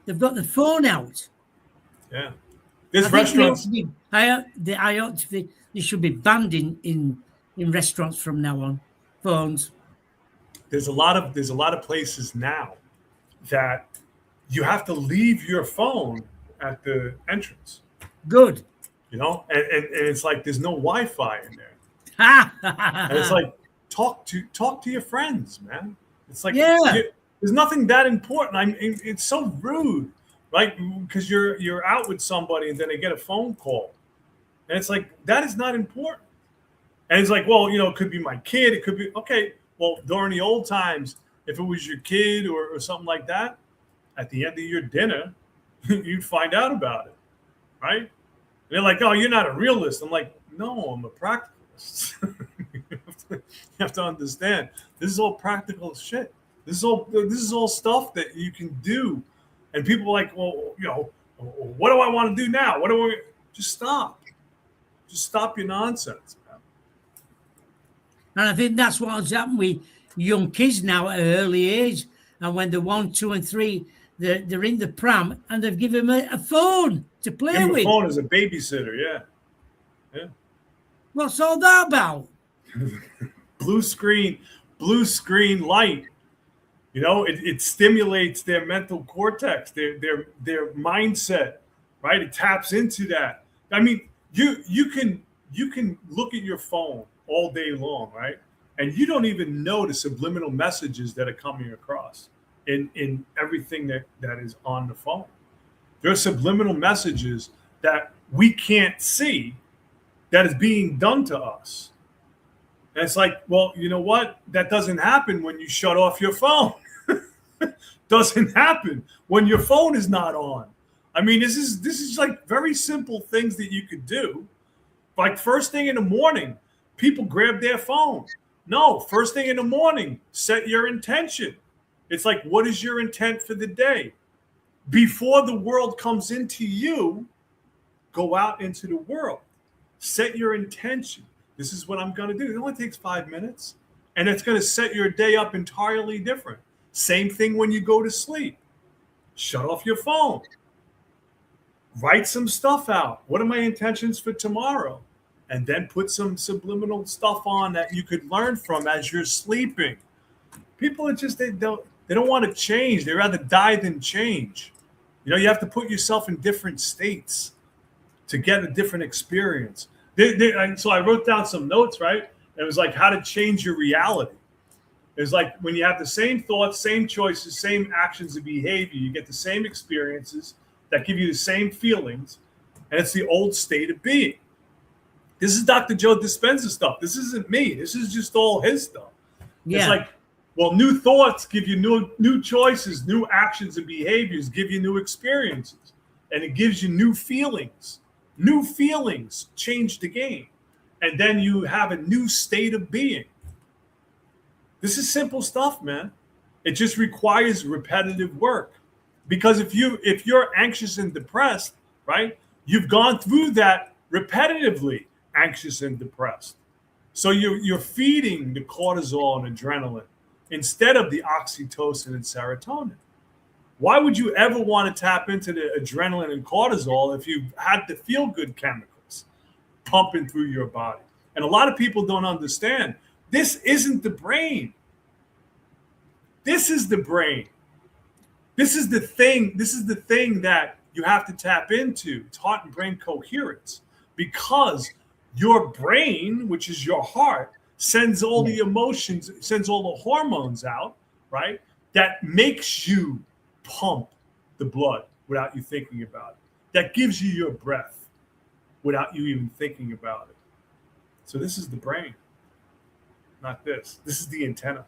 They've got the phone out. Yeah. There's restaurants. They should be banned in restaurants from now on. Phones. There's a lot of places now that you have to leave your phone at the entrance. Good. And it's like there's no Wi-Fi in there. And it's like talk to your friends, man. It's like there's nothing that important. It's so rude, right? Because you're out with somebody and then they get a phone call, and it's like that is not important. And it's like, well, it could be my kid. It could be okay. Well, during the old times, if it was your kid or something like that, at the end of your dinner, you'd find out about it, right? And they're like, "Oh, you're not a realist." I'm like, "No, I'm a practicalist." You have to understand. This is all practical shit. This is all stuff that you can do, and people are like, "Well, what do I want to do now? What do I?" Just stop. Just stop your nonsense, man. And I think that's what's happened with young kids now at an early age. And when they're 1, 2, and 3, they're in the pram and they've given them a phone to play Give them with. a phone as a babysitter, yeah. What's all that about? blue screen light. It stimulates their mental cortex, their mindset, right? It taps into that. I mean, you can look at your phone all day long, right? And you don't even know the subliminal messages that are coming across in everything that is on the phone. There are subliminal messages that we can't see that is being done to us. And it's like, well, you know what? That doesn't happen when you shut off your phone. Doesn't happen when your phone is not on. I mean, this is like very simple things that you could do. Like first thing in the morning, people grab their phone. No, first thing in the morning, set your intention. It's like, what is your intent for the day? Before the world comes into you, go out into the world. Set your intention. This is what I'm going to do. It only takes 5 minutes, and it's going to set your day up entirely different. Same thing when you go to sleep. Shut off your phone. Write some stuff out. What are my intentions for tomorrow? And then put some subliminal stuff on that you could learn from as you're sleeping. People are just, they don't want to change. They rather die than change. You know, you have to put yourself in different states to get a different experience. So I wrote down some notes, right? It was like how to change your reality. It's like when you have the same thoughts, same choices, same actions and behavior, you get the same experiences that give you the same feelings, and it's the old state of being. This is Dr. Joe Dispenza stuff. This isn't me. This is just all his stuff. Yeah. It's like, well, new thoughts give you new choices, new actions and behaviors give you new experiences, and it gives you new feelings. New feelings change the game, and then you have a new state of being. This is simple stuff, man. It just requires repetitive work, because if you're anxious and depressed, right, you've gone through that repetitively, anxious and depressed. So you're feeding the cortisol and adrenaline instead of the oxytocin and serotonin. Why would you ever want to tap into the adrenaline and cortisol if you had the feel-good chemicals pumping through your body? And a lot of people don't understand. This isn't the brain. This is the brain. This is the thing. This is the thing that you have to tap into. It's heart and brain coherence, because your brain, which is your heart, sends all the emotions, sends all the hormones out, right? That makes you pump the blood without you thinking about it. That gives you your breath without you even thinking about it. So this is the brain, not this. This is the antenna.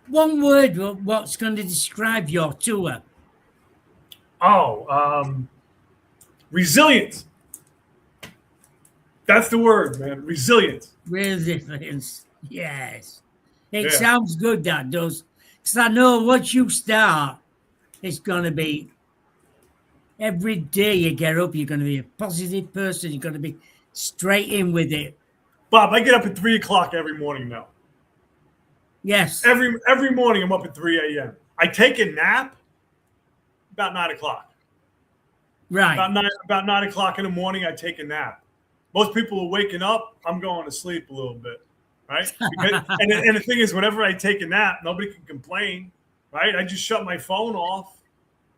One word, what's going to describe your tour? Resilience. That's the word, man. Resilience. Resilience. Yes. It sounds good, that does. Because I know once you start, it's going to be every day you get up, you're going to be a positive person. You're going to be straight in with it. Bob, I get up at 3 o'clock every morning now. Yes. Every morning I'm up at 3 a.m. I take a nap about 9 o'clock. Right. About 9 o'clock in the morning, I take a nap. Most people are waking up. I'm going to sleep a little bit, right? Because, and the thing is, whenever I take a nap, nobody can complain, right? I just shut my phone off.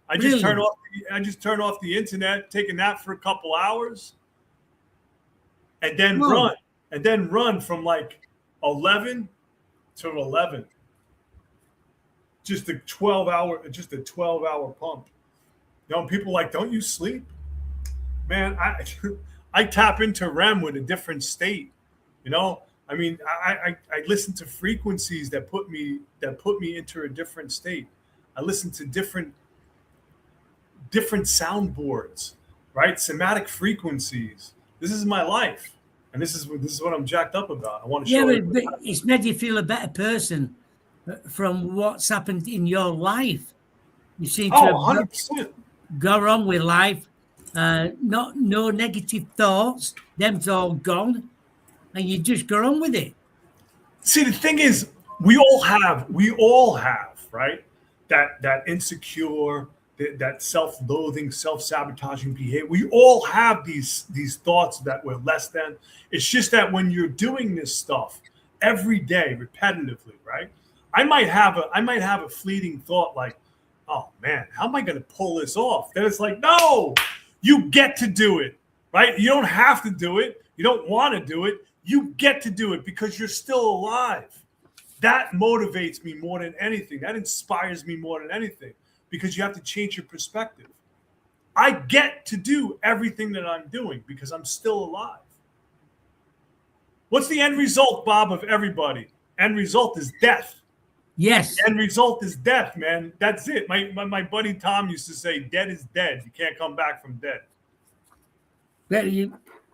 I just turn off the internet, take a nap for a couple hours, and then run from like 11 to 11. Just a 12-hour pump. You know, people are like, don't you sleep? Man, I tap into REM with a different state. You know, I mean, I listen to frequencies that put me into a different state. I listen to different soundboards, right? Somatic frequencies. This is my life, and this is what I'm jacked up about. I want to show you. But it's made you feel a better person from what's happened in your life. You seem to have 100%. Go on with life. No negative thoughts. Them's all gone, and you just go on with it. See, the thing is, we all have, right? That insecure, that self-loathing, self-sabotaging behavior. We all have these thoughts that we're less than. It's just that when you're doing this stuff every day, repetitively, right? I might have a fleeting thought like, oh man, how am I going to pull this off? Then it's like, no, you get to do it, right? You don't have to do it. You don't want to do it. You get to do it because you're still alive. That motivates me more than anything. That inspires me more than anything, because you have to change your perspective. I get to do everything that I'm doing because I'm still alive. What's the end result, Bob, of everybody? End result is death. Yes. The end result is death, man. That's it. My buddy Tom used to say, dead is dead. You can't come back from dead. But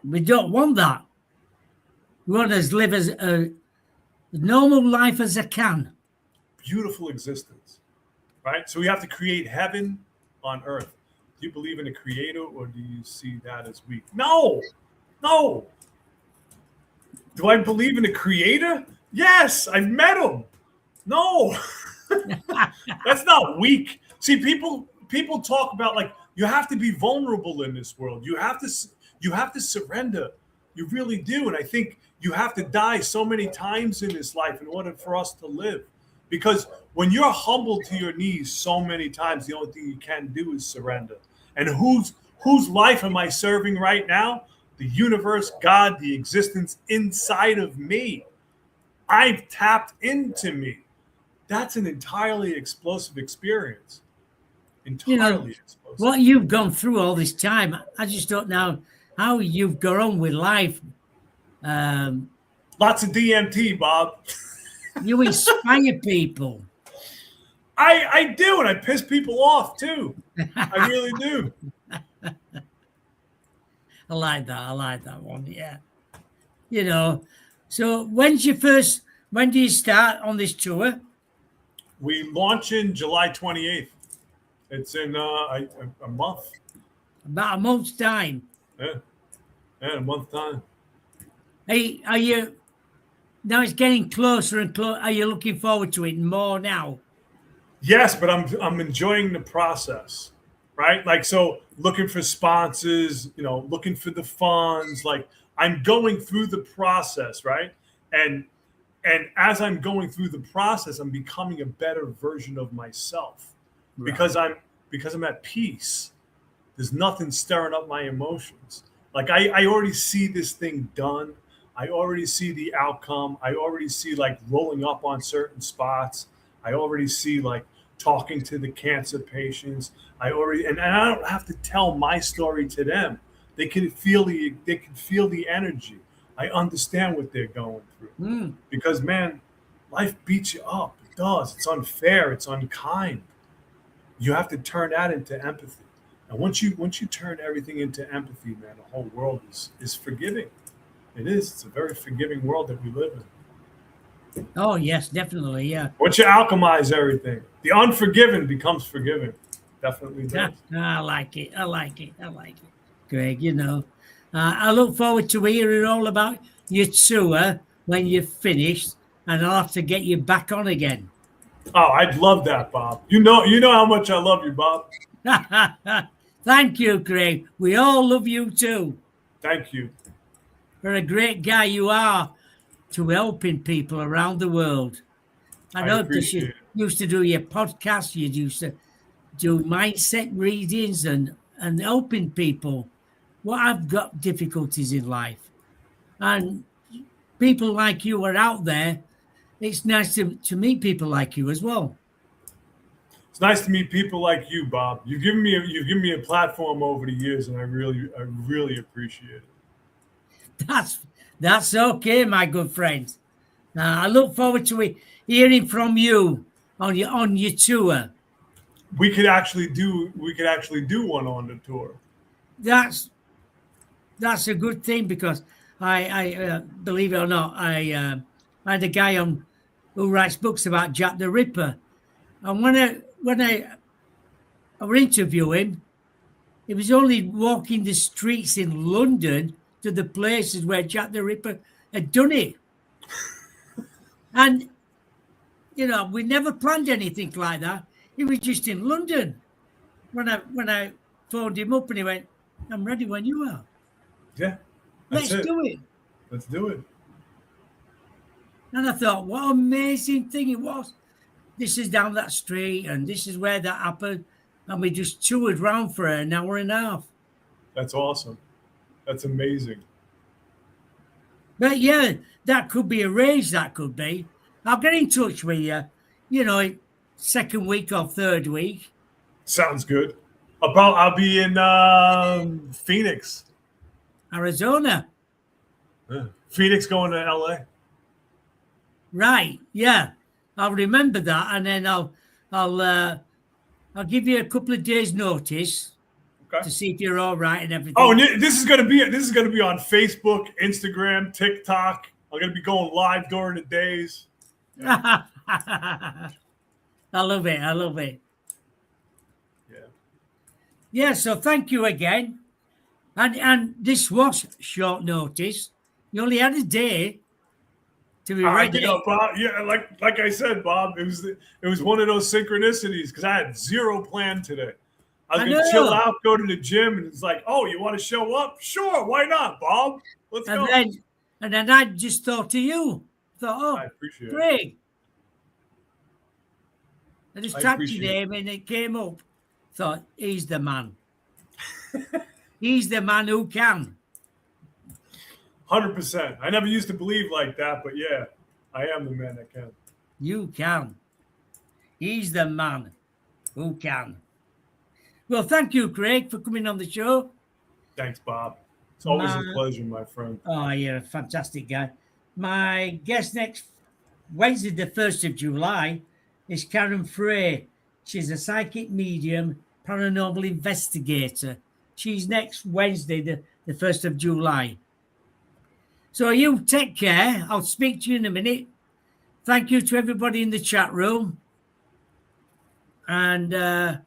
we don't want that. We want to live as a normal life as I can. Beautiful existence, right? So we have to create heaven on earth. Do you believe in a creator, or do you see that as weak? No, No. Do I believe in a creator? Yes, I've met him. No. That's not weak. See, people talk about like you have to be vulnerable in this world. You have to surrender. You really do. And I think you have to die so many times in this life in order for us to live. Because when you're humbled to your knees so many times, the only thing you can do is surrender. And whose life am I serving right now? The universe, God, the existence inside of me. I've tapped into me. That's an entirely explosive experience. Entirely explosive. What you've gone through all this time, I just don't know how you've gone on with life. Lots of DMT, Bob. You inspire people. I do, and I piss people off too. I really do. I like that one. Yeah. So when do you start on this tour? We launch in July 28th. It's in a month. About a month's time. Yeah, a month time. Hey, are you now? It's getting closer and closer. Are you looking forward to it more now? Yes, but I'm enjoying the process, right? Like, so looking for sponsors, looking for the funds. Like, I'm going through the process, right? And as I'm going through the process, I'm becoming a better version of myself, right? because I'm at peace. There's nothing stirring up my emotions. Like I already see this thing done. I already see the outcome. I already see like rolling up on certain spots. I already see like talking to the cancer patients. And I don't have to tell my story to them. They can feel the energy. I understand what they're going through. Because man, life beats you up. It does. It's unfair. It's unkind. You have to turn that into empathy. And once you turn everything into empathy, man, the whole world is forgiving. It is. It's a very forgiving world that we live in. Oh yes, definitely, yeah. Once you alchemize everything, the unforgiven becomes forgiving. Definitely does. I like it. Greg, I look forward to hearing all about your tour when you're finished, and I'll have to get you back on again. Oh, I'd love that, Bob. You know how much I love you, Bob. Thank you, Greg. We all love you too. Thank you. You're a great guy you are to helping people around the world. I know because you used to do your podcast, you used to do mindset readings and helping people. Well, I've got difficulties in life. And people like you are out there. It's nice to meet people like you as well. It's nice to meet people like you, Bob. You've given me a platform over the years, and I really appreciate it. That's okay, my good friend. I look forward to hearing from you on your tour. We could actually do one on the tour. That's a good thing because I believe it or not, I had a guy on who writes books about Jack the Ripper, and when I would interview him, he was only walking the streets in London to the places where Jack the Ripper had done it. And, we never planned anything like that. He was just in London. When I phoned him up and he went, I'm ready when you are. Yeah. Let's do it. Let's do it. And I thought, what an amazing thing it was. This is down that street and this is where that happened. And we just toured around for an hour and a half. That's awesome. That's amazing. But yeah, that could be arranged. That could be. I'll get in touch with you, second week or third week. Sounds good. I'll be in Phoenix, Arizona. Phoenix going to LA. Right. Yeah. I'll remember that. And then I'll give you a couple of days notice. Okay. To see if you're all right and everything. Oh, and this is gonna be on Facebook, Instagram, TikTok. I'm gonna be going live during the days. Yeah. I love it. Yeah. Yeah. So thank you again. And this was short notice. You only had a day to be I ready. Bob. Yeah, like I said, Bob, it was one of those synchronicities because I had zero plan today. I was going to chill out, go to the gym, and it's like, oh, you want to show up? Sure, why not, Bob? Let's go. And then I just thought of you. Thought, oh, I appreciate Craig. it. I just typed your name and it came up. Thought, he's the man. He's the man who can. 100%. I never used to believe like that, but yeah, I am the man that can. You can. He's the man who can. Well, thank you, Craig, for coming on the show. Thanks, Bob. It's always a pleasure, my friend. Oh, you're a fantastic guy. My guest next Wednesday, the 1st of July, is Karen Frey. She's a psychic medium, paranormal investigator. She's next Wednesday, the 1st of July. So you take care. I'll speak to you in a minute. Thank you to everybody in the chat room. And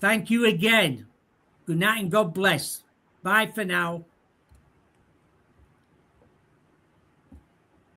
thank you again. Good night and God bless. Bye for now.